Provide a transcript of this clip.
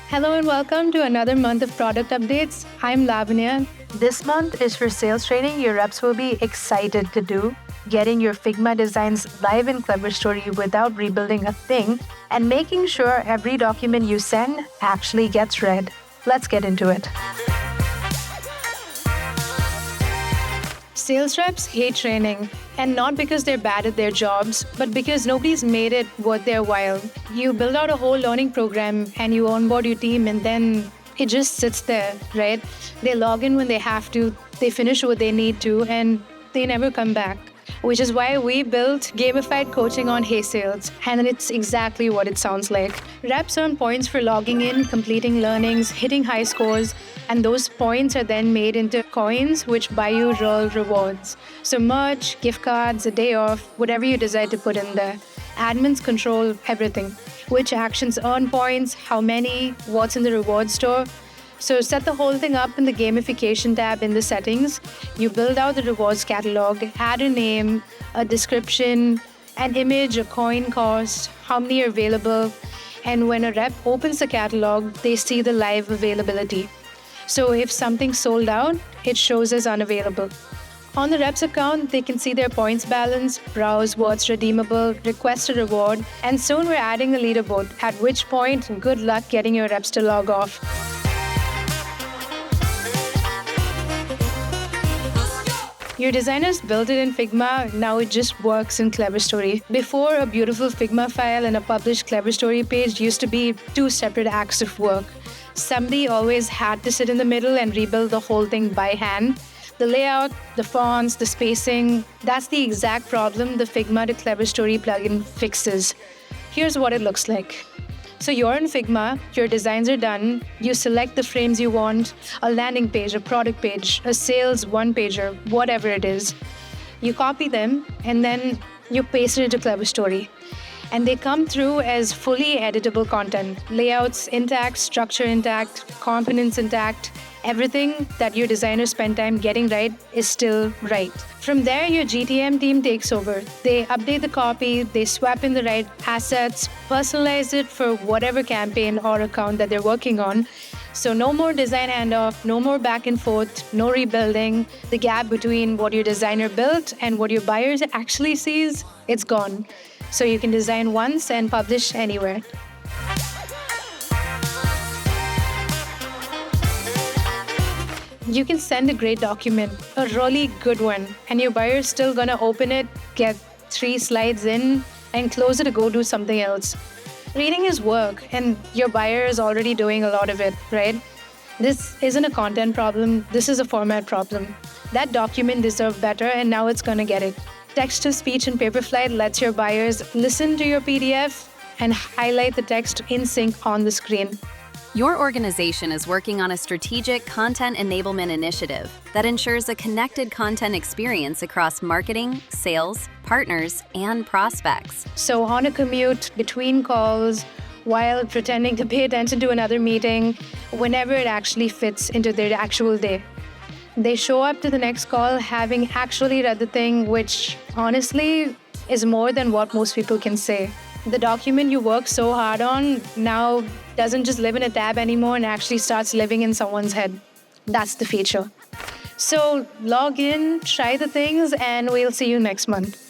Hello and welcome to another month of product updates. I'm Lavanya. This month is for sales training your reps will be excited to do. Getting your Figma designs live in Cleverstory without rebuilding a thing, and making sure every document you send actually gets read. Let's get into it. Sales reps hate training, and not because they're bad at their jobs, but because nobody's made it worth their while. You build out a whole learning program and you onboard your team, and then it just sits there, right? They log in when they have to, they finish what they need to, and they never come back. Which is why we built Gamified coaching on Hey Sales, and it's exactly what it sounds like. Reps earn points for logging in, completing learnings, hitting high scores, and those points are then made into coins which buy you real rewards. So merch, gift cards, a day off, whatever you decide to put in there. Admins control everything. Which actions earn points, how many, what's in the reward store. So set the whole thing up in the gamification tab in the settings. You build out the rewards catalog, add a name, a description, an image, a coin cost, how many are available. And when a rep opens the catalog, they see the live availability. So if something's sold out, it shows as unavailable. On the rep's account, they can see their points balance, browse what's redeemable, request a reward, and soon we're adding a leaderboard, at which point, good luck getting your reps to log off. Your designers built it in Figma, now it just works in Cleverstory. Before, a beautiful Figma file and a published Cleverstory page used to be two separate acts of work. Somebody always had to sit in the middle and rebuild the whole thing by hand. The layout, the fonts, the spacing, that's the exact problem the Figma to Cleverstory plugin fixes. Here's what it looks like. So you're in Figma, your designs are done, you select the frames you want, a landing page, a product page, a sales one-pager, whatever it is. You copy them and then you paste it into Cleverstory. And they come through as fully editable content. Layouts intact, structure intact, components intact. Everything that your designers spend time getting right is still right. From there, your GTM team takes over. They update the copy, they swap in the right assets, personalize it for whatever campaign or account that they're working on. So no more design handoff, no more back and forth, no rebuilding. The gap between what your designer built and what your buyers actually sees, it's gone. So you can design once and publish anywhere. You can send a great document, a really good one, and your buyer's still gonna open it, get 3 slides in, and close it to go do something else. Reading is work, and your buyer is already doing a lot of it, right? This isn't a content problem, this is a format problem. That document deserved better, and now it's gonna get it. Text-to-speech and Paperflight lets your buyers listen to your PDF and highlight the text in sync on the screen. Your organization is working on a strategic content enablement initiative that ensures a connected content experience across marketing, sales, partners, and prospects. So on a commute, between calls, while pretending to pay attention to another meeting, whenever it actually fits into their actual day. They show up to the next call having actually read the thing, which honestly is more than what most people can say. The document you worked so hard on now doesn't just live in a tab anymore and actually starts living in someone's head. That's the feature. So log in, try the things, and we'll see you next month.